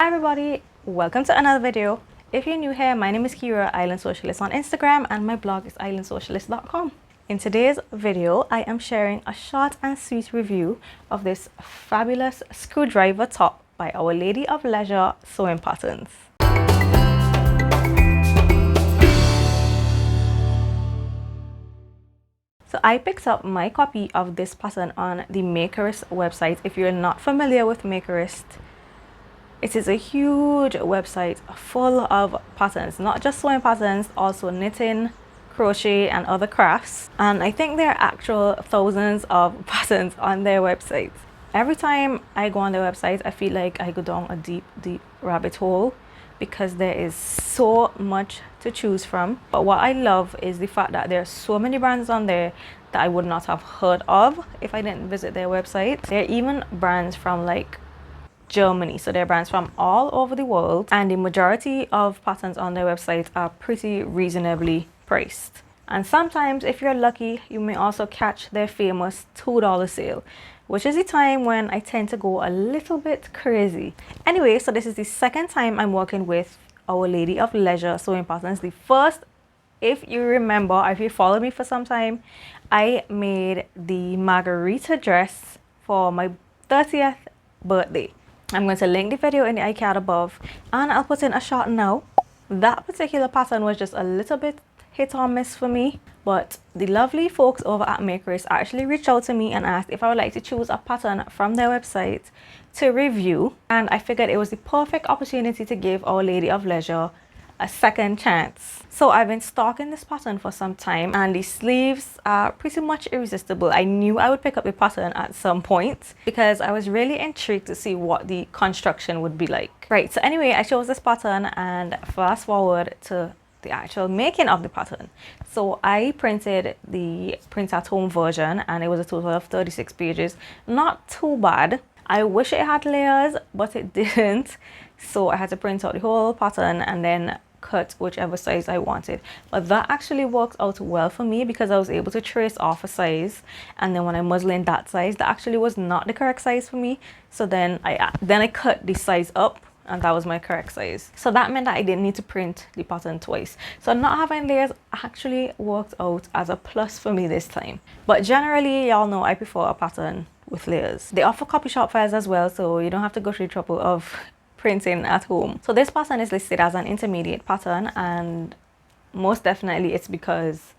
Hi everybody, welcome to another video. If you're new here, my name is Kira, Island Socialist on Instagram, and my blog is islandsocialist.com. In today's video, I am sharing a short and sweet review of this fabulous screwdriver top by Our Lady of Leisure sewing patterns. So I picked up my copy of this pattern on the Makerist website. If you're not familiar with Makerist, it is a huge website full of patterns, not just sewing patterns, also knitting, crochet and other crafts. And I think there are actual thousands of patterns on their website. Every time I go on their website, I feel like I go down a deep rabbit hole because there is so much to choose from. But what I love is the fact that there are so many brands on there that I would not have heard of if I didn't visit their website. There are even brands from like Germany, so there are brands from all over the world, and the majority of patterns on their website are pretty reasonably priced. And sometimes, if you're lucky, you may also catch their famous $2 sale, which is the time when I tend to go a little bit crazy. Anyway, so this is the second time I'm working with Our Lady of Leisure sewing patterns. The first, if you remember, or if you followed me for some time, I made the margarita dress for my 30th birthday. I'm going to link the video in the iCard above, and I'll put in a shot now. That particular pattern was just a little bit hit or miss for me, but the lovely folks over at Makerist actually reached out to me and asked if I would like to choose a pattern from their website to review, and I figured it was the perfect opportunity to give Our Lady of Leisure a second chance. So I've been stalking this pattern for some time, and the sleeves are pretty much irresistible. I knew I would pick up the pattern at some point because I was really intrigued to see what the construction would be like. Right, so anyway, I chose this pattern, and fast forward to the actual making of the pattern. So I printed the print at home version, and it was a total of 36 pages. Not too bad. I wish it had layers, but it didn't. So I had to print out the whole pattern and then cut whichever size I wanted. But that actually worked out well for me because I was able to trace off a size, and then when I muslin that size, that actually was not the correct size for me. So then I cut the size up, and that was my correct size. So that meant that I didn't need to print the pattern twice. So not having layers actually worked out as a plus for me this time. But generally, y'all know I prefer a pattern with layers. They offer copy shop files as well, so you don't have to go through the trouble of printing at home. So this pattern is listed as an intermediate pattern, and most definitely it's because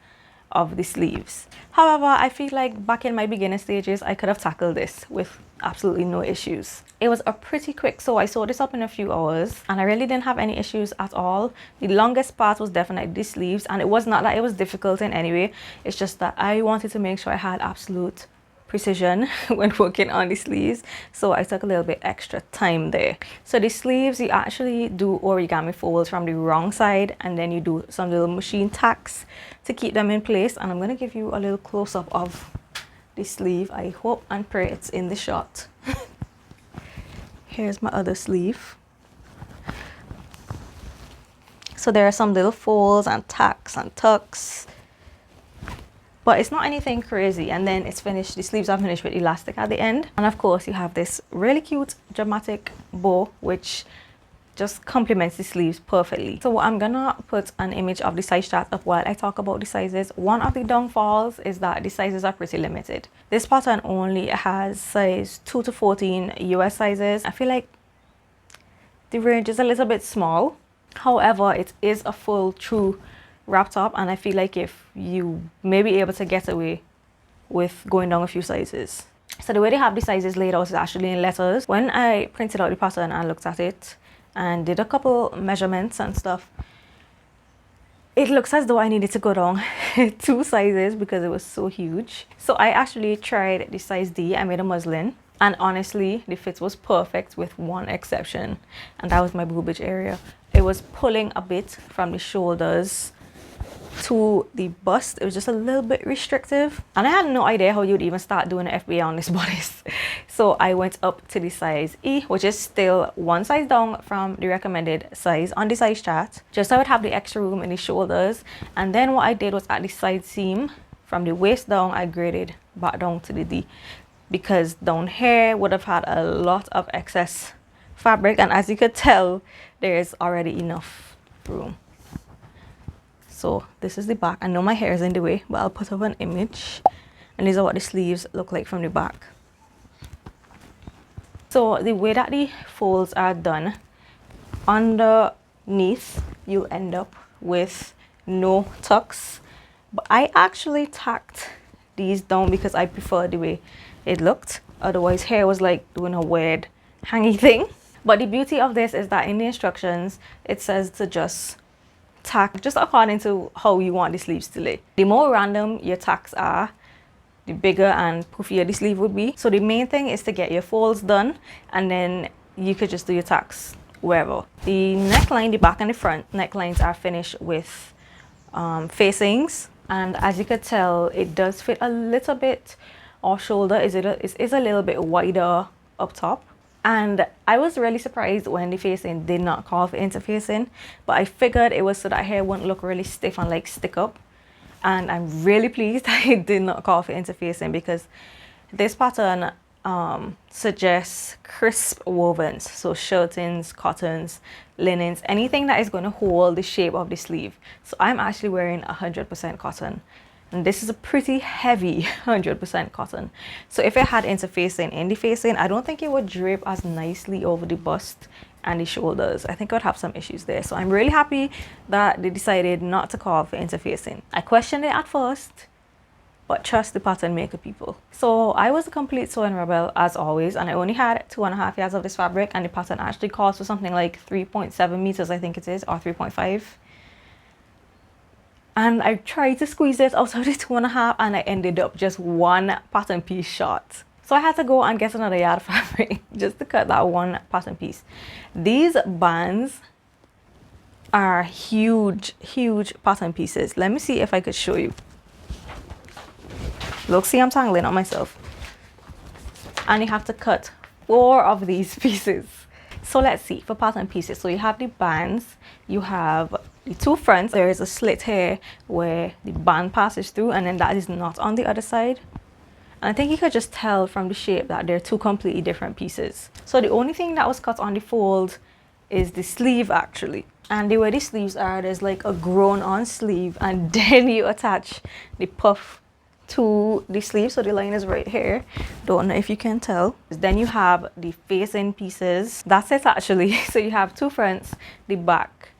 of the sleeves. However, I feel like back in my beginner stages, I could have tackled this with absolutely no issues. It was a pretty quick sew. I sewed this up in a few hours, and I really didn't have any issues at all. The longest part was definitely the sleeves, and it was not that it was difficult in any way. It's just that I wanted to make sure I had absolute precision when working on the sleeves, so I took a little bit extra time there. So the sleeves, you actually do origami folds from the wrong side, and then you do some little machine tacks to keep them in place. And I'm going to give you a little close-up of the sleeve. I hope and pray it's in the shot. Here's my other sleeve. So there are some little folds and tacks and tucks, but it's not anything crazy. And then it's finished. The sleeves are finished with elastic at the end, and of course you have this really cute dramatic bow which just complements the sleeves perfectly. So I'm gonna put an image of the size chart up while I talk about the sizes. One of the downfalls is that the sizes are pretty limited. This pattern only has size 2 to 14 US sizes. I feel like the range is a little bit small. However, it is a full true wrap top, and I feel like if you may be able to get away with going down a few sizes. So the way they have the sizes laid out is actually in letters. When I printed out the pattern and looked at it and did a couple measurements and stuff, it looks as though I needed to go down 2 sizes because it was so huge. So I actually tried the size D. I made a muslin, and honestly the fit was perfect with one exception, and that was my boobage area. It was pulling a bit from the shoulders to the bust. It was just a little bit restrictive, and I had no idea how you'd even start doing an FBA on this bodice. So I went up to the size E, which is still one size down from the recommended size on the size chart, just so I would have the extra room in the shoulders. And then what I did was at the side seam from the waist down, I graded back down to the D, because down here would have had a lot of excess fabric, and as you could tell, there is already enough room. So this is the back. I know my hair is in the way, but I'll put up an image, and these are what the sleeves look like from the back. So the way that the folds are done, underneath you'll end up with no tucks, but I actually tacked these down because I prefer the way it looked. Otherwise hair was like doing a weird hangy thing. But the beauty of this is that in the instructions it says to just tack just according to how you want the sleeves to lay. The more random your tacks are, the bigger and poofier the sleeve would be. So the main thing is to get your folds done, and then you could just do your tacks wherever. The neckline, the back and the front necklines are finished with facings, and as you could tell, it does fit a little bit off shoulder. Is a little bit wider up top, and I was really surprised when the facing did not call for interfacing, but I figured it was so that hair wouldn't look really stiff and like stick up. And I'm really pleased that it did not call for interfacing, because this pattern suggests crisp wovens, so shirtings, cottons, linens, anything that is going to hold the shape of the sleeve. So I'm actually wearing 100% cotton, and this is a pretty heavy 100% cotton. So if it had interfacing in the facing, I don't think it would drape as nicely over the bust and the shoulders. I think I would have some issues there. So I'm really happy that they decided not to call for interfacing. I questioned it at first, but trust the pattern maker, people. So I was a complete sewing rebel as always, and I only had 2.5 yards of this fabric, and the pattern actually calls for something like 3.7 meters, I think it is, or 3.5. And I tried to squeeze it out of the 2.5, and I ended up just one pattern piece short. So I had to go and get another yard of fabric just to cut that one pattern piece. These bands are huge, huge pattern pieces. Let me see if I could show you. Look, see, I'm tangling on myself. And you have to cut 4 of these pieces. So let's see, for pattern pieces. So you have the bands, you have the 2 fronts. There is a slit here where the band passes through, and then that is not on the other side. And I think you could just tell from the shape that they're 2 completely different pieces. So the only thing that was cut on the fold is the sleeve actually. And the way the sleeves are, there's like a grown on sleeve, and then you attach the puff to the sleeve. So the line is right here. Don't know if you can tell. Then you have the facing pieces. That's it actually. So you have 2 fronts, the back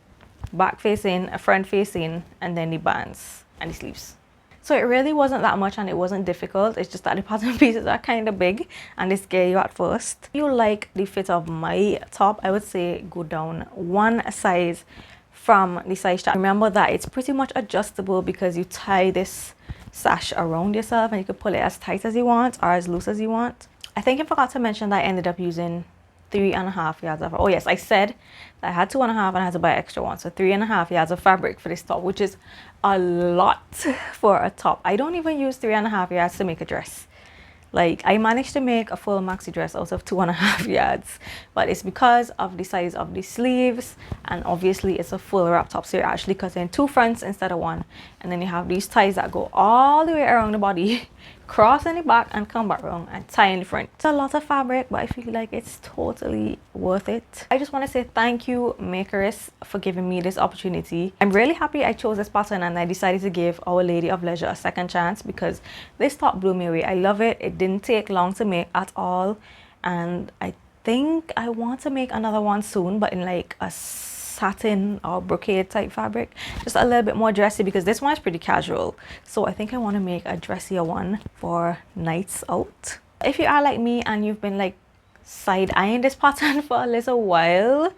facing, a front facing, and then the bands and the sleeves. So it really wasn't that much, and it wasn't difficult. It's just that the pattern pieces are kind of big and they scare you at first. If you like the fit of my top, I would say go down 1 size from the size chart. Remember that it's pretty much adjustable because you tie this sash around yourself, and you can pull it as tight as you want or as loose as you want. I think I forgot to mention that I ended up using 3.5 yards of, oh yes, I said that I had 2.5 and I had to buy extra one, so 3.5 yards of fabric for this top, which is a lot for a top. I don't even use 3.5 yards to make a dress. Like, I managed to make a full maxi dress out of 2.5 yards, but it's because of the size of the sleeves, and obviously it's a full wrap top, so you're actually cutting 2 fronts instead of 1, and then you have these ties that go all the way around the body, cross in the back and come back around and tie in the front. It's a lot of fabric, but I feel like it's totally worth it. I just want to say thank you, Makerist, for giving me this opportunity. I'm really happy I chose this pattern, and I decided to give Our Lady of Leisure a second chance because this top blew me away. I love it. It didn't take long to make at all, and I think I want to make another one soon, but in like a satin or brocade type fabric, just a little bit more dressy, because this one is pretty casual. So I think I want to make a dressier one for nights out. If you are like me and you've been like side-eyeing this pattern for a little while,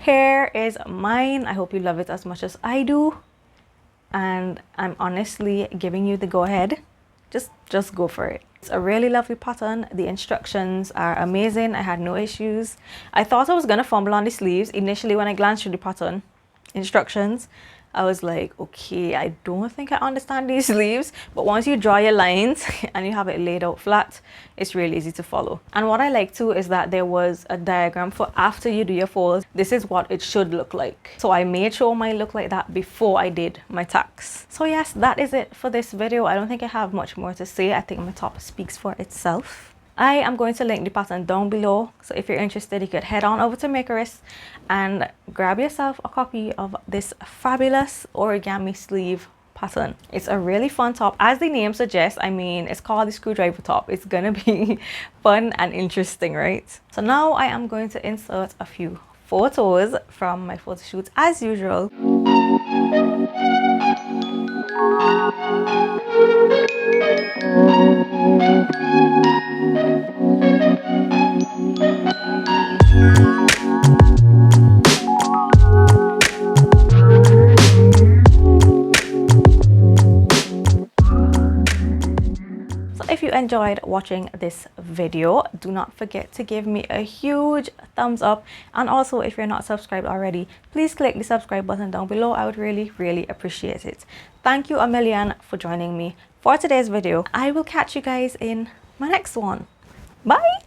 here is mine. I hope you love it as much as I do, and I'm honestly giving you the go ahead. Just go for it. It's a really lovely pattern. The instructions are amazing. I had no issues. I thought I was gonna fumble on the sleeves initially when I glanced through the pattern instructions. I was like, okay, I don't think I understand these sleeves, but once you draw your lines and you have it laid out flat, it's really easy to follow. And what I like too is that there was a diagram for after you do your folds. This is what it should look like. So I made sure mine looked like that before I did my tacks. So yes, that is it for this video. I don't think I have much more to say. I think my top speaks for itself. I am going to link the pattern down below, so if you're interested you could head on over to Makerist and grab yourself a copy of this fabulous origami sleeve pattern. It's a really fun top, as the name suggests. I mean, it's called the screwdriver top. It's gonna be fun and interesting, right? So now I am going to insert a few photos from my photo shoots as usual. So if you enjoyed watching this video, do not forget to give me a huge thumbs up, and also if you're not subscribed already, please click the subscribe button down below. I would really appreciate it. Thank you a million for joining me for today's video. I will catch you guys in my next one. Bye.